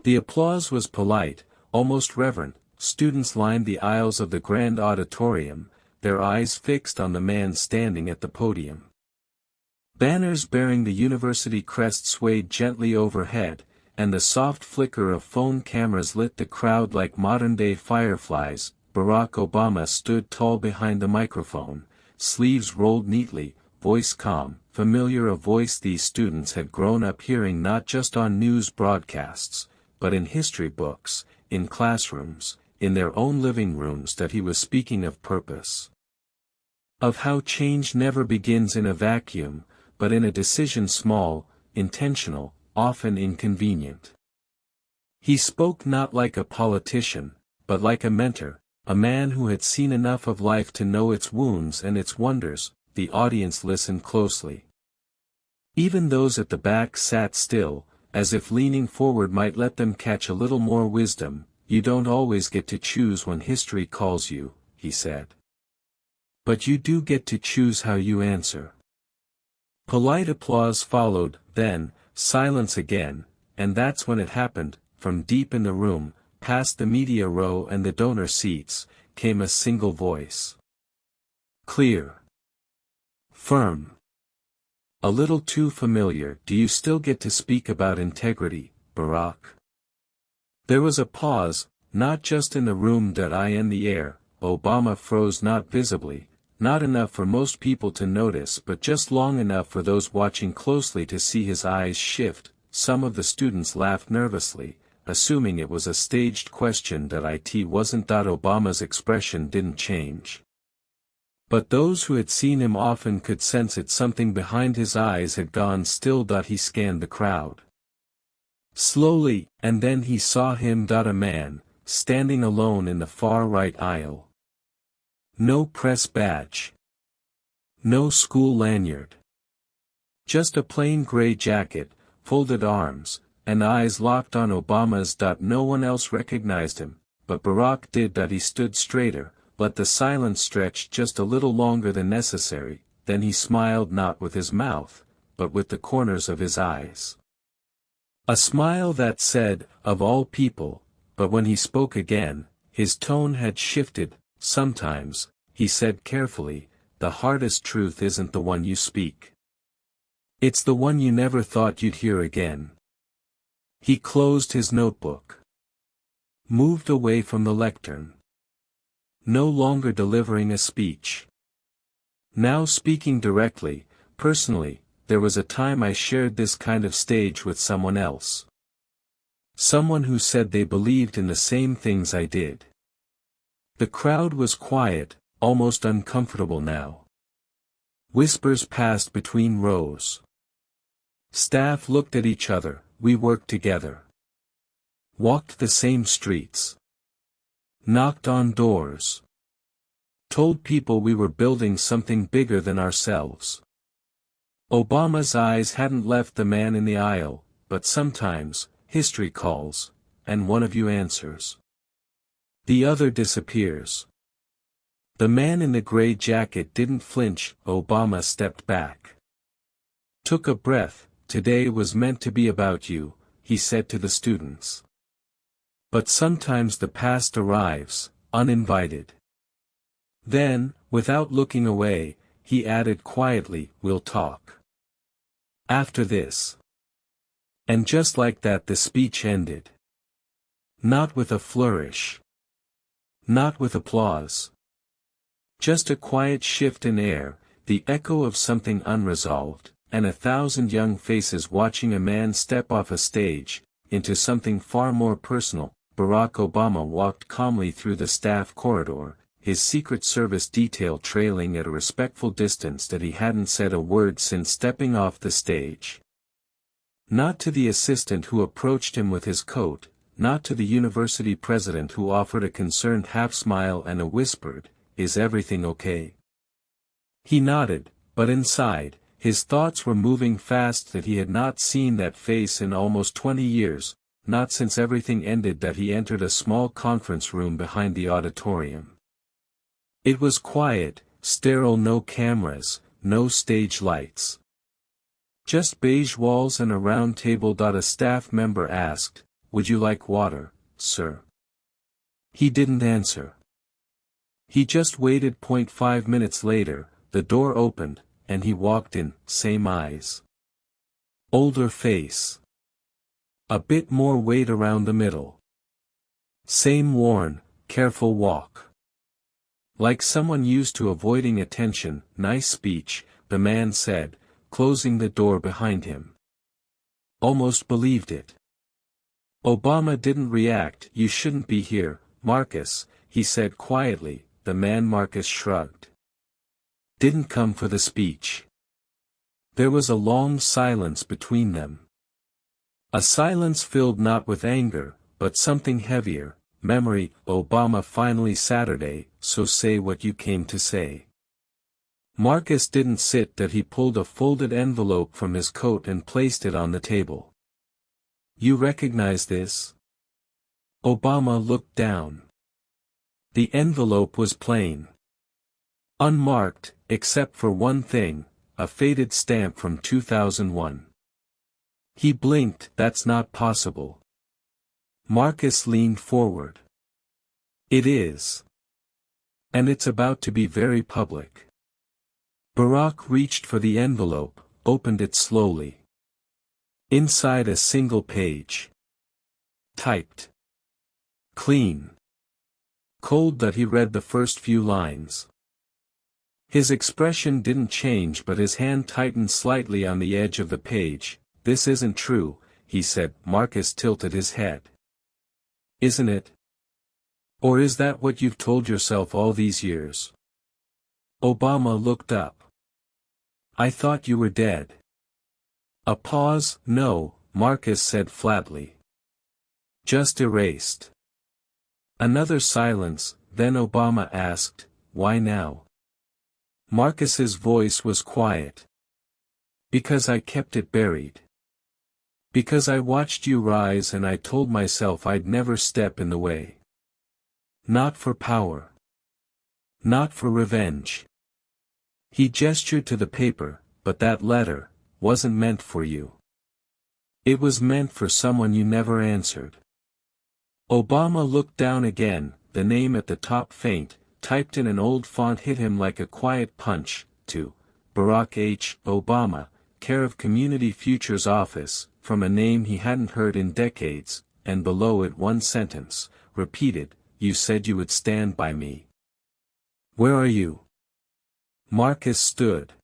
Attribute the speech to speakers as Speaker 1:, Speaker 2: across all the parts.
Speaker 1: The applause was polite, almost reverent. Students lined the aisles of the grand auditorium, their eyes fixed on the man standing at the podium. Banners bearing the university crest swayed gently overhead, and the soft flicker of phone cameras lit the crowd like modern-day fireflies. Barack Obama stood tall behind the microphone, sleeves rolled neatly, voice calm, familiar, a voice these students had grown up hearing not just on news broadcasts, but in history books, in classrooms, in their own living rooms. That he was speaking of purpose. Of how change never begins in a vacuum, but in a decision small, intentional, often inconvenient. He spoke not like a politician, but like a mentor, a man who had seen enough of life to know its wounds and its wonders. The audience listened closely. Even those at the back sat still, as if leaning forward might let them catch a little more wisdom. You don't always get to choose when history calls you, he said. But you do get to choose how you answer. Polite applause followed, then, silence again, and that's when it happened. From deep in the room, past the media row and the donor seats, came a single voice. Clear. Firm. A little too familiar. Do you still get to speak about integrity, Barack? There was a pause, not just in the room but in the air. Obama froze, not visibly, not enough for most people to notice, but just long enough for those watching closely to see his eyes shift. Some of the students laughed nervously, assuming it was a staged question. It wasn't. Obama's expression didn't change. But those who had seen him often could sense it. Something behind his eyes had gone still. He scanned the crowd slowly, and then he saw him. A man, standing alone in the far right aisle. No press badge. No school lanyard. Just a plain gray jacket, folded arms, and eyes locked on Obama's. No one else recognized him, but Barack did. He stood straighter, let the silence stretch just a little longer than necessary, then he smiled, not with his mouth, but with the corners of his eyes. A smile that said, of all people. But when he spoke again, his tone had shifted. Sometimes, he said carefully, the hardest truth isn't the one you speak. It's the one you never thought you'd hear again. He closed his notebook. Moved away from the lectern. No longer delivering a speech. Now speaking directly, personally. There was a time I shared this kind of stage with someone else. Someone who said they believed in the same things I did. The crowd was quiet, almost uncomfortable now. Whispers passed between rows. Staff looked at each other. We worked together. Walked the same streets. Knocked on doors. Told people we were building something bigger than ourselves. Obama's eyes hadn't left the man in the aisle, but sometimes, history calls, and one of you answers. The other disappears. The man in the gray jacket didn't flinch. Obama stepped back. Took a breath. Today was meant to be about you, he said to the students. But sometimes the past arrives, uninvited. Then, without looking away, he added quietly, we'll talk. After this. And just like that the speech ended. Not with a flourish. Not with applause. Just a quiet shift in air, the echo of something unresolved, and 1,000 young faces watching a man step off a stage, into something far more personal. Barack Obama walked calmly through the staff corridor, his Secret Service detail trailing at a respectful distance. That he hadn't said a word since stepping off the stage. Not to the assistant who approached him with his coat, not to the university president who offered a concerned half-smile and a whispered, is everything okay? He nodded, but inside, his thoughts were moving fast. That he had not seen that face in almost 20 years, not since everything ended. That he entered a small conference room behind the auditorium. It was quiet, sterile, no cameras, no stage lights. Just beige walls and a round table. A staff member asked, "Would you like water, sir?" He didn't answer. He just waited. 5 minutes later, the door opened, and he walked in. Same eyes. Older face. A bit more weight around the middle. Same worn, careful walk. Like someone used to avoiding attention. "Nice speech," the man said, closing the door behind him. Almost believed it. Obama didn't react. "You shouldn't be here, Marcus," he said quietly. The man Marcus shrugged. "Didn't come for the speech." There was a long silence between them. A silence filled not with anger, but something heavier, memory. "Obama finally Saturday, so say what you came to say." Marcus didn't sit. That he pulled a folded envelope from his coat and placed it on the table. "You recognize this?" Obama looked down. The envelope was plain. Unmarked, except for one thing, a faded stamp from 2001. He blinked. "That's not possible." Marcus leaned forward. "It is. And it's about to be very public." Barack reached for the envelope, opened it slowly. Inside a single page. Typed. Clean. Cold. That he read the first few lines. His expression didn't change, but his hand tightened slightly on the edge of the page. "This isn't true," he said. Marcus tilted his head. "Isn't it? Or is that what you've told yourself all these years?" Obama looked up. "I thought you were dead." A pause. "No," Marcus said flatly. "Just erased." Another silence, then Obama asked, "Why now?" Marcus's voice was quiet. "Because I kept it buried. Because I watched you rise and I told myself I'd never step in the way. Not for power. Not for revenge." He gestured to the paper. "But that letter wasn't meant for you. It was meant for someone you never answered." Obama looked down again. The name at the top, faint, typed in an old font, hit him like a quiet punch. "To Barack H. Obama, care of Community Futures Office," from a name he hadn't heard in decades, and below it one sentence, repeated, "You said you would stand by me. Where are you?" Marcus stood.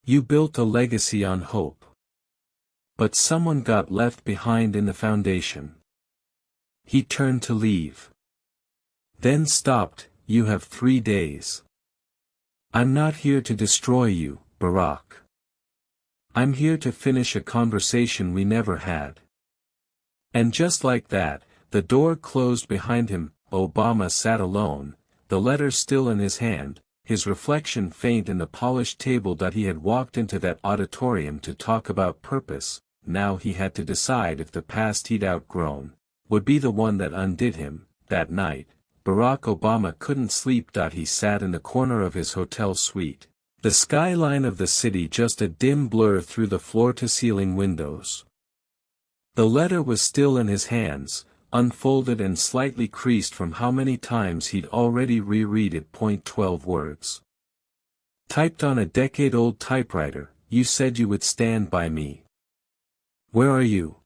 Speaker 1: "You built a legacy on hope. But someone got left behind in the foundation." He turned to leave. Then stopped. "You have 3 days. I'm not here to destroy you, Barack. I'm here to finish a conversation we never had." And just like that, the door closed behind him. Obama sat alone, the letter still in his hand, his reflection faint in the polished table. That he had walked into that auditorium to talk about purpose. Now he had to decide if the past he'd outgrown would be the one that undid him. That night, Barack Obama couldn't sleep. He sat in the corner of his hotel suite, the skyline of the city just a dim blur through the floor-to-ceiling windows. The letter was still in his hands, unfolded and slightly creased from how many times he'd already reread it. 12 words. Typed on a decade-old typewriter. "You said you would stand by me. Where are you?"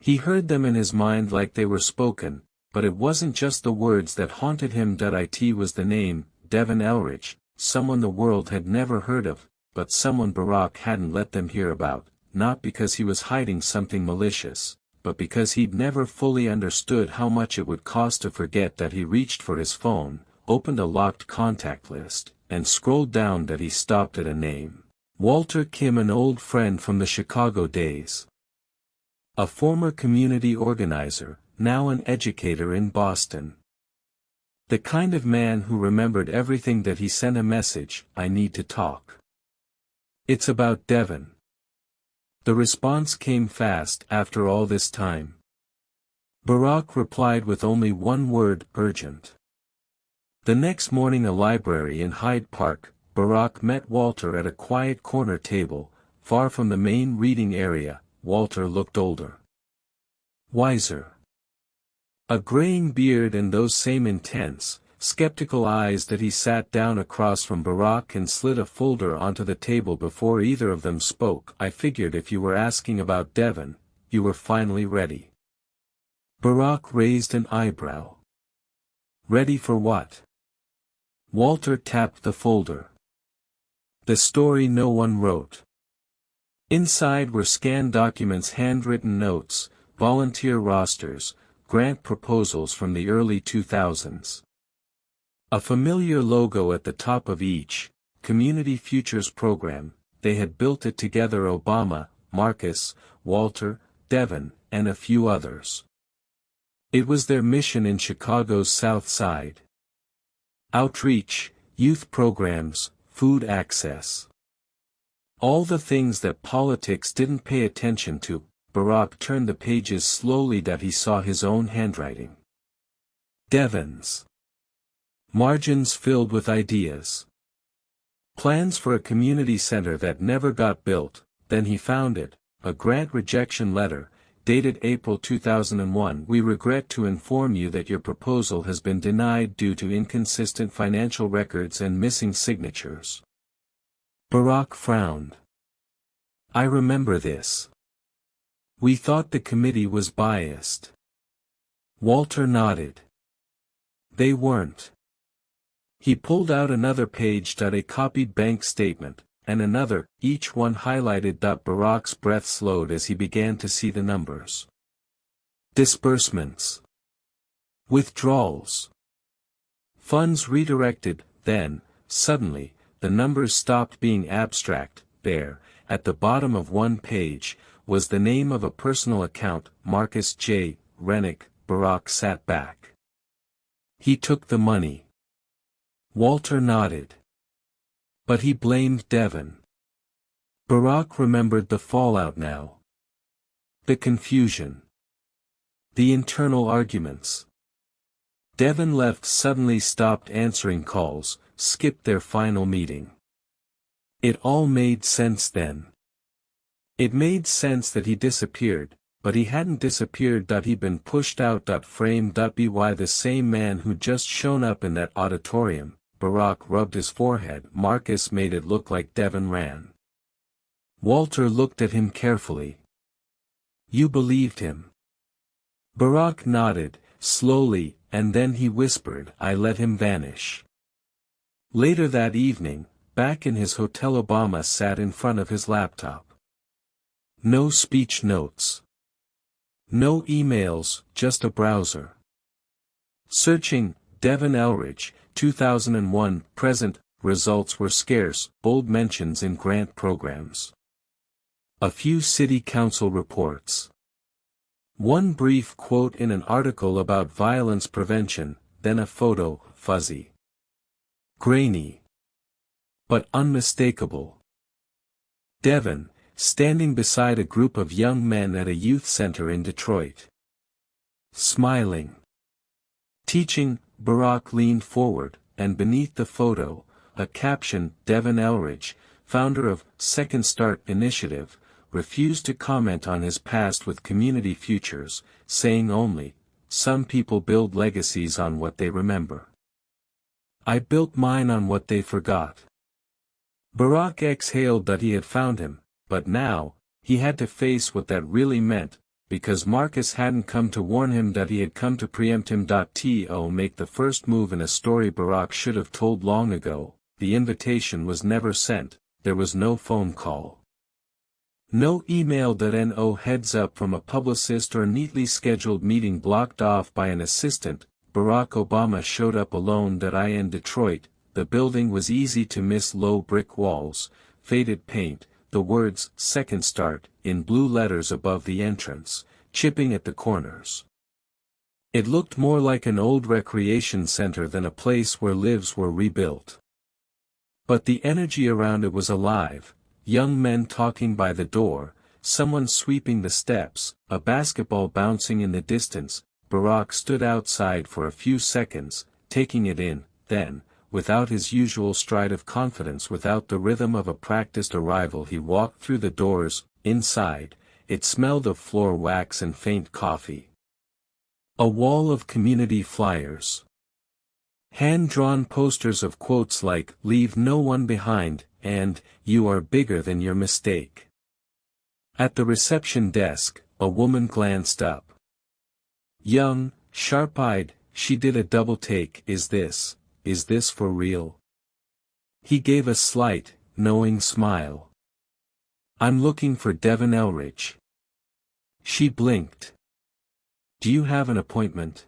Speaker 1: He heard them in his mind like they were spoken, but it wasn't just the words that haunted him. It was the name, Devin Elrich, someone the world had never heard of, but someone Barack hadn't let them hear about, not because he was hiding something malicious, but because he'd never fully understood how much it would cost to forget. That he reached for his phone, opened a locked contact list, and scrolled down. That he stopped at a name. Walter Kim, an old friend from the Chicago days. A former community organizer, now an educator in Boston. The kind of man who remembered everything. That he sent a message, "I need to talk. It's about Devin." The response came fast. "After all this time?" Barack replied with only one word, "Urgent." The next morning, a library in Hyde Park, Barack met Walter at a quiet corner table, far from the main reading area. Walter looked older. wiser. A graying beard and those same intense, skeptical eyes that he sat down across from Barack and slid a folder onto the table before either of them spoke. I figured if you were asking about Devon, you were finally ready. Barack raised an eyebrow. Ready for what? Walter tapped the folder. The story no one wrote. Inside were scanned documents, handwritten notes, volunteer rosters, grant proposals from the early 2000s. A familiar logo at the top of each, Community Futures Program. They had built it together: Obama, Marcus, Walter, Devon, and a few others. It was their mission in Chicago's South Side. Outreach, youth programs, food access. All the things that politics didn't pay attention to. Barack turned the pages slowly that he saw his own handwriting. Devon's. Margins filled with ideas. Plans for a community center that never got built. Then he found it, a grant rejection letter, dated April 2001. We regret to inform you that your proposal has been denied due to inconsistent financial records and missing signatures. Barack frowned. I remember this. We thought the committee was biased. Walter nodded. They weren't. He pulled out another page, a copied bank statement, and another, each one highlighted. Barack's breath slowed as he began to see the numbers. Disbursements. Withdrawals. Funds redirected. Then, suddenly, the numbers stopped being abstract. There, at the bottom of one page, was the name of a personal account, Marcus J. Rennick. Barack sat back. He took the money. Walter nodded. But he blamed Devon. Barack remembered the fallout now. The confusion. The internal arguments. Devon left suddenly, stopped answering calls, skipped their final meeting. It all made sense then. It made sense that he disappeared, but he hadn't disappeared. He'd been pushed out. Framed. By the same man who'd just shown up in that auditorium. Barack rubbed his forehead. Marcus made it look like Devon ran. Walter looked at him carefully. You believed him? Barack nodded, slowly, and then he whispered, I let him vanish. Later that evening, back in his hotel, Obama sat in front of his laptop. No speech notes. No emails, just a browser. Searching, Devon Elridge, 2001, present, results were scarce, bold mentions in grant programs. A few city council reports. One brief quote in an article about violence prevention, then a photo, fuzzy. Grainy. But unmistakable. Devon, standing beside a group of young men at a youth center in Detroit. Smiling. Teaching. Barack leaned forward, and beneath the photo, a caption, Devon Elridge, founder of Second Start Initiative, refused to comment on his past with Community Futures, saying only, some people build legacies on what they remember. I built mine on what they forgot. Barack exhaled that he had found him, but now, he had to face what that really meant, because Marcus hadn't come to warn him that he had come to preempt him. To make the first move in a story Barack should have told long ago. The invitation was never sent, there was no phone call. No email. No heads up from a publicist or neatly scheduled meeting blocked off by an assistant. Barack Obama showed up alone. In Detroit, the building was easy to miss: low brick walls, faded paint, the words, Second Start, in blue letters above the entrance, chipping at the corners. It looked more like an old recreation center than a place where lives were rebuilt. But the energy around it was alive, young men talking by the door, someone sweeping the steps, a basketball bouncing in the distance. Barack stood outside for a few seconds, taking it in, then, without his usual stride of confidence, without the rhythm of a practiced arrival, he walked through the doors, inside, it smelled of floor wax and faint coffee. A wall of community flyers. Hand-drawn posters of quotes like, "Leave no one behind," and, "You are bigger than your mistake." At the reception desk, a woman glanced up. Young, sharp-eyed, she did a double take. Is this for real?" He gave a slight, knowing smile. "I'm looking for Devon Elridge." She blinked. "Do you have an appointment?"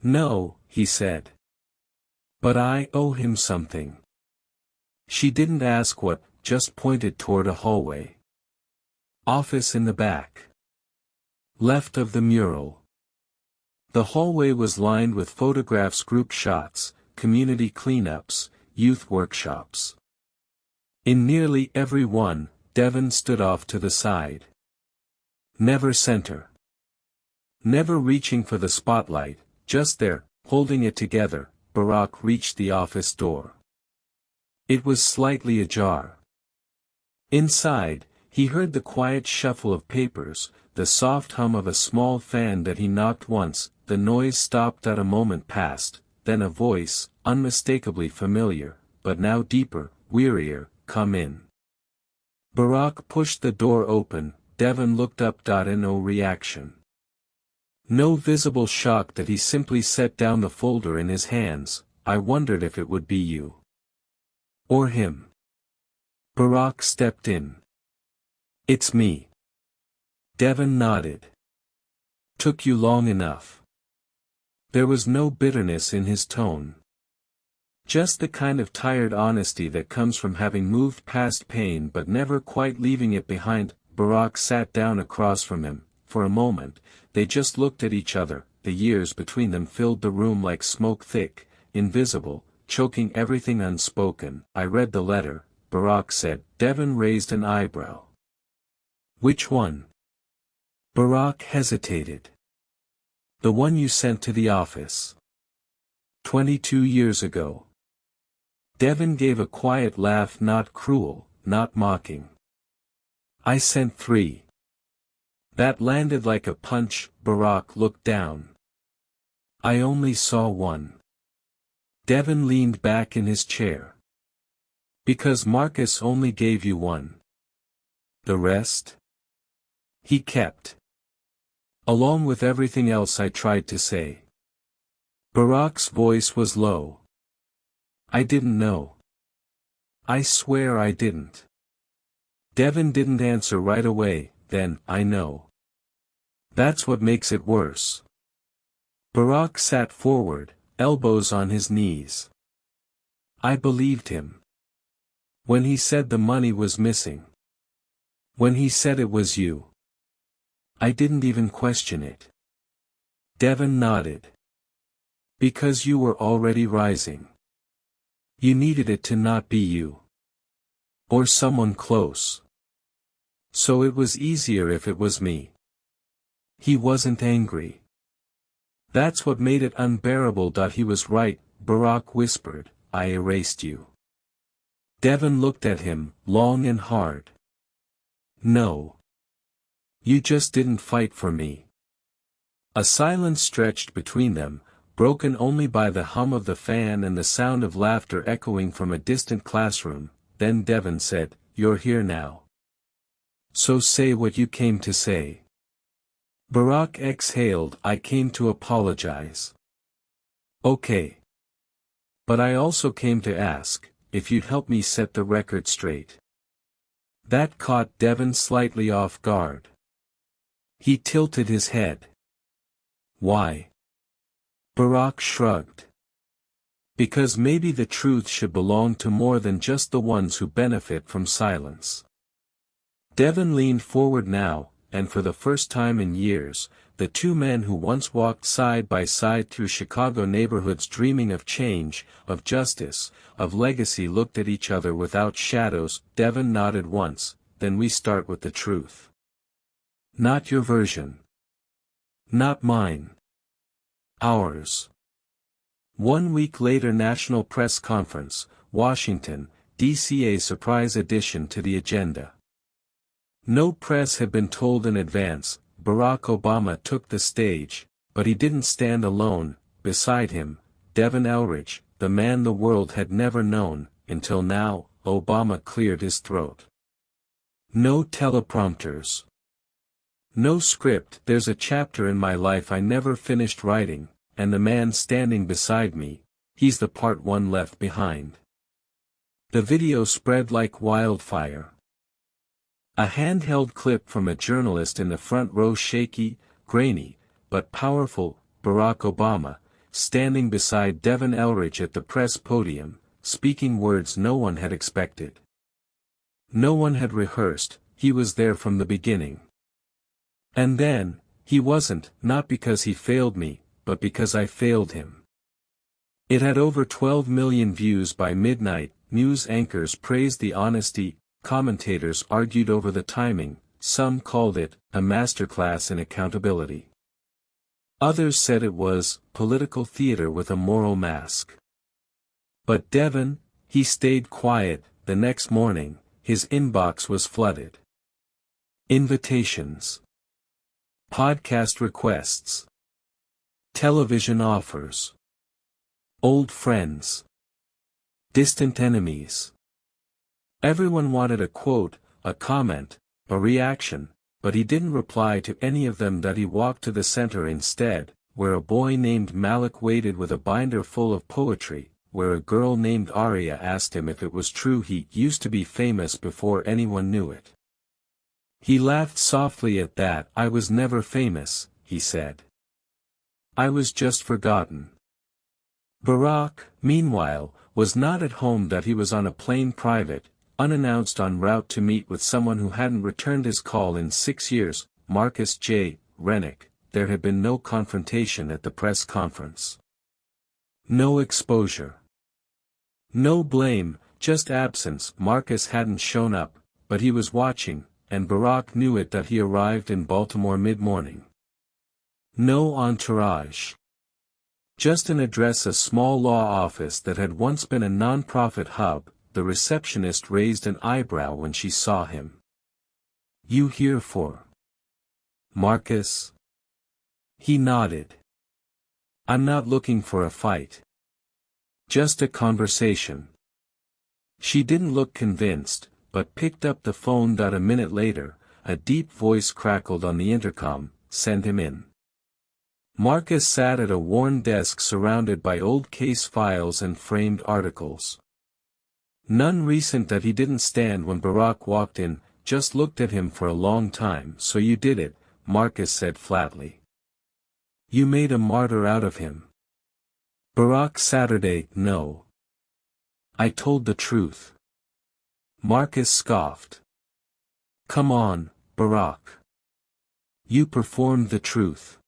Speaker 1: "No," he said. "But I owe him something." She didn't ask what, just pointed toward a hallway. "Office in the back. Left of the mural." The hallway was lined with photographs, group shots, community cleanups, youth workshops. In nearly every one, Devon stood off to the side. Never center. Never reaching for the spotlight, just there, holding it together. Barack reached the office door. It was slightly ajar. Inside, he heard the quiet shuffle of papers, the soft hum of a small fan that he knocked once. The noise stopped. A moment passed, then a voice, unmistakably familiar, but now deeper, wearier, "Come in." Barack pushed the door open. Devon looked up. No reaction. No visible shock. That he simply set down the folder in his hands. "I wondered if it would be you. Or him." Barack stepped in. "It's me." Devon nodded. "Took you long enough." There was no bitterness in his tone. Just the kind of tired honesty that comes from having moved past pain but never quite leaving it behind. Barack sat down across from him. For a moment, they just looked at each other. The years between them filled the room like smoke, thick, invisible, choking everything unspoken. "I read the letter," Barack said. Devon raised an eyebrow. "Which one?" Barack hesitated. "The one you sent to the office. 22 years ago." Devon gave a quiet laugh, not cruel, not mocking. "I sent 3. That landed like a punch." Barack looked down. "I only saw 1. Devon leaned back in his chair. "Because Marcus only gave you 1. The rest? He kept. Along with everything else I tried to say." Barack's voice was low. "I didn't know. I swear I didn't." Devon didn't answer right away. Then, "I know. That's what makes it worse." Barack sat forward, elbows on his knees. "I believed him. When he said the money was missing. When he said it was you. I didn't even question it." Devon nodded. "Because you were already rising. You needed it to not be you. Or someone close. So it was easier if it was me." He wasn't angry. "That's what made it unbearable." "He was right," Barack whispered. "I erased you." Devon looked at him, long and hard. "No. You just didn't fight for me." A silence stretched between them, broken only by the hum of the fan and the sound of laughter echoing from a distant classroom. Then Devon said, "You're here now. So say what you came to say." Barack exhaled. "I came to apologize." "Okay. But I also came to ask, if you'd help me set the record straight." That caught Devon slightly off guard. He tilted his head. "Why?" Barack shrugged. "Because maybe the truth should belong to more than just the ones who benefit from silence." Devon leaned forward now, and for the first time in years, the two men who once walked side by side through Chicago neighborhoods dreaming of change, of justice, of legacy looked at each other without shadows. Devon nodded once. "Then we start with the truth. Not your version. Not mine. Ours." 1 week later, National Press Conference, Washington, D.C. A surprise addition to the agenda. No press had been told in advance. Barack Obama took the stage, but he didn't stand alone. Beside him, Devin Elridge, the man the world had never known, until now. Obama cleared his throat. No teleprompters. No script. There's a chapter in my life I never finished writing, and the man standing beside me, he's the part one left behind. The video spread like wildfire. A handheld clip from a journalist in the front row, shaky, grainy, but powerful. Barack Obama, standing beside Devin Elridge at the press podium, speaking words no one had expected. No one had rehearsed. He was there from the beginning. And then, he wasn't, not because he failed me, but because I failed him. It had over 12 million views by midnight. News anchors praised the honesty, commentators argued over the timing, some called it a masterclass in accountability. Others said it was political theater with a moral mask. But Devin, he stayed quiet. The next morning, his inbox was flooded. Invitations. Podcast requests. Television offers. Old friends. Distant enemies. Everyone wanted a quote, a comment, a reaction, but he didn't reply to any of them. That he walked to the center instead, where a boy named Malik waited with a binder full of poetry, where a girl named Aria asked him if it was true he used to be famous before anyone knew it. He laughed softly at that. I was never famous, he said. I was just forgotten. Barack, meanwhile, was not at home. That he was on a plane, private, unannounced, en route to meet with someone who hadn't returned his call in 6 years, Marcus J. Rennick. There had been no confrontation at the press conference. No exposure. No blame, just absence. Marcus hadn't shown up, but he was watching, and Barack knew it. That he arrived in Baltimore mid-morning. No entourage. Just an address, a small law office that had once been a non-profit hub. The receptionist raised an eyebrow when she saw him. You here for Marcus? He nodded. I'm not looking for a fight. Just a conversation. She didn't look convinced, but picked up the phone. A minute later, a deep voice crackled on the intercom. Send him in. Marcus sat at a worn desk surrounded by old case files and framed articles. None recent. That he didn't stand when Barack walked in, just looked at him for a long time. So you did it, Marcus said flatly. You made a martyr out of him. Barack Saturday, no. I told the truth. Marcus scoffed. Come on, Barack. You performed the truth.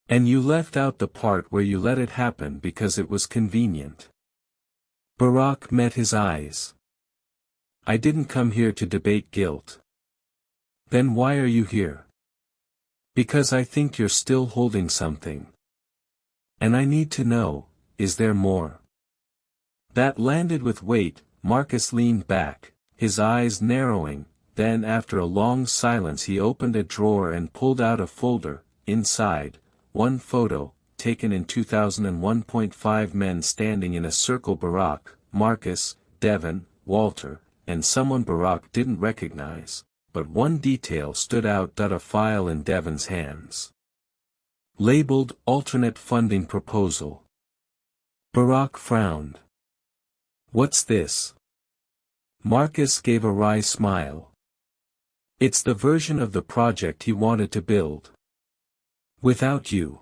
Speaker 1: And you left out the part where you let it happen because it was convenient. Barack met his eyes. I didn't come here to debate guilt. Then why are you here? Because I think you're still holding something. And I need to know, is there more? That landed with weight. Marcus leaned back, his eyes narrowing. Then after a long silence he opened a drawer and pulled out a folder. Inside, one photo, taken in 2001. 5 men standing in a circle. Barack, Marcus, Devin, Walter, and someone Barack didn't recognize, but one detail stood out. A file in Devin's hands. Labeled Alternate Funding Proposal. Barack frowned. What's this? Marcus gave a wry smile. It's the version of the project he wanted to build. Without you.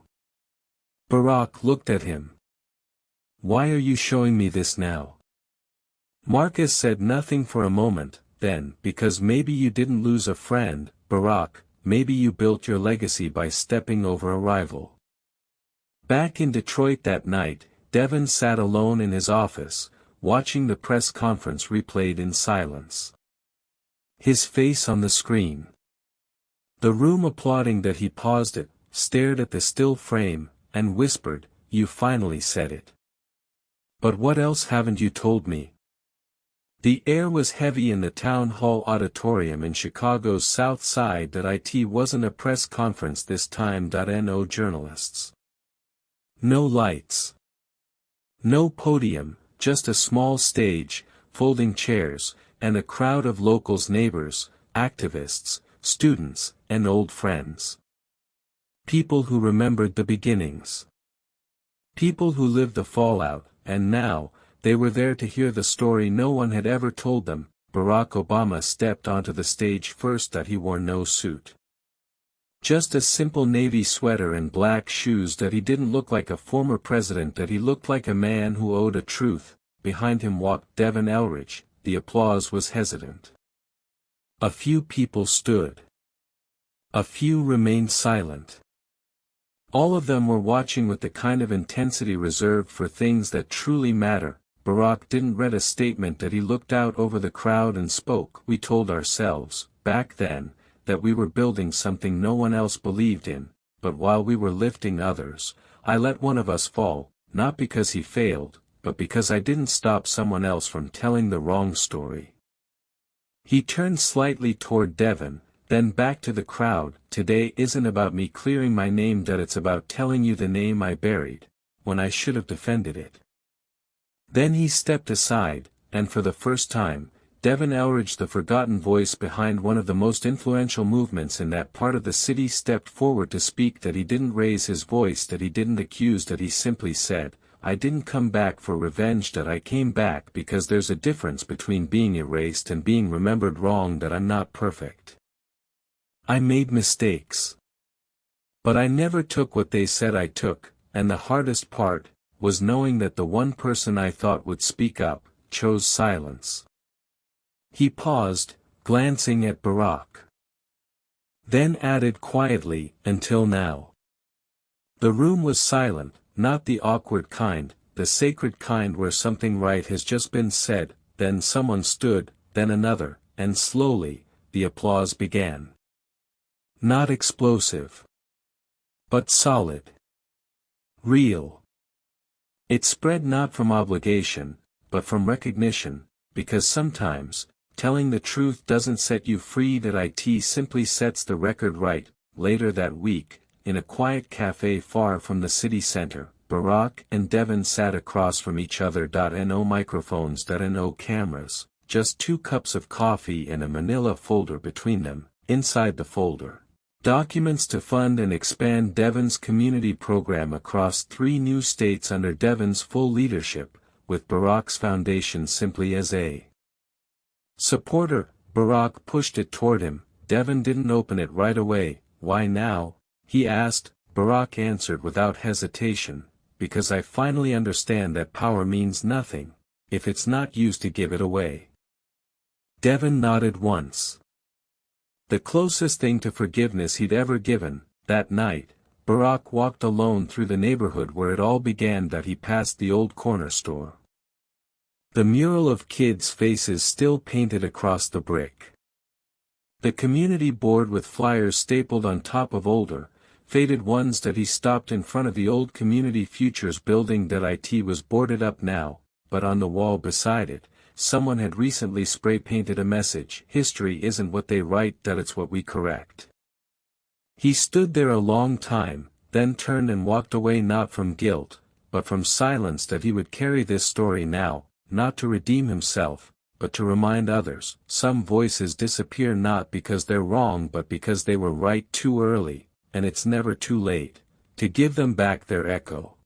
Speaker 1: Barack looked at him. Why are you showing me this now? Marcus said nothing for a moment. Then, because maybe you didn't lose a friend, Barack, maybe you built your legacy by stepping over a rival. Back in Detroit that night, Devin sat alone in his office, watching the press conference replayed in silence. His face on the screen. The room applauding. That he paused it, stared at the still frame, and whispered, you finally said it. But what else haven't you told me? The air was heavy in the town hall auditorium in Chicago's South Side. It wasn't a press conference this time. No journalists. No lights. No podium, just a small stage, folding chairs, and a crowd of locals, neighbors, activists, students, and old friends. People who remembered the beginnings. People who lived the fallout, and now, they were there to hear the story no one had ever told them. Barack Obama stepped onto the stage first. He wore no suit. Just a simple navy sweater and black shoes. He didn't look like a former president. He looked like a man who owed a truth. Behind him walked Devin Elridge. The applause was hesitant. A few people stood. A few remained silent. All of them were watching with the kind of intensity reserved for things that truly matter. Barack didn't read a statement. He looked out over the crowd and spoke. We told ourselves, back then, that we were building something no one else believed in, but while we were lifting others, I let one of us fall, not because he failed, but because I didn't stop someone else from telling the wrong story. He turned slightly toward Devin, then back to the crowd. Today isn't about me clearing my name. It's about telling you the name I buried, when I should have defended it. Then he stepped aside, and for the first time, Devin Elridge, the forgotten voice behind one of the most influential movements in that part of the city, stepped forward to speak. He didn't raise his voice. He didn't accuse. He simply said, I didn't come back for revenge. I came back because there's a difference between being erased and being remembered wrong. I'm not perfect. I made mistakes. But I never took what they said I took, and the hardest part was knowing that the one person I thought would speak up chose silence. He paused, glancing at Barack. Then added quietly, until now. The room was silent, not the awkward kind, the sacred kind where something right has just been said. Then someone stood, then another, and slowly, the applause began. Not explosive. But solid. Real. It spread not from obligation, but from recognition, because sometimes, telling the truth doesn't set you free. It simply sets the record right. Later that week, in a quiet cafe far from the city center, Barack and Devin sat across from each other. No microphones, no cameras, just 2 cups of coffee and a manila folder between them. Inside the folder, documents to fund and expand Devin's community program across 3 new states under Devin's full leadership, with Barack's foundation simply as a supporter. Barack pushed it toward him. Devin didn't open it right away. Why now? He asked. Barack answered without hesitation, because I finally understand that power means nothing, if it's not used to give it away. Devin nodded once. The closest thing to forgiveness he'd ever given. That night, Barack walked alone through the neighborhood where it all began. He passed the old corner store. The mural of kids' faces still painted across the brick. The community board with flyers stapled on top of older, faded ones. He stopped in front of the old Community Futures building. It was boarded up now, but on the wall beside it, someone had recently spray-painted a message. History isn't what they write, it's what we correct. He stood there a long time, then turned and walked away, not from guilt, but from silence. He would carry this story now, not to redeem himself, but to remind others. Some voices disappear not because they're wrong but because they were right too early, and it's never too late to give them back their echo.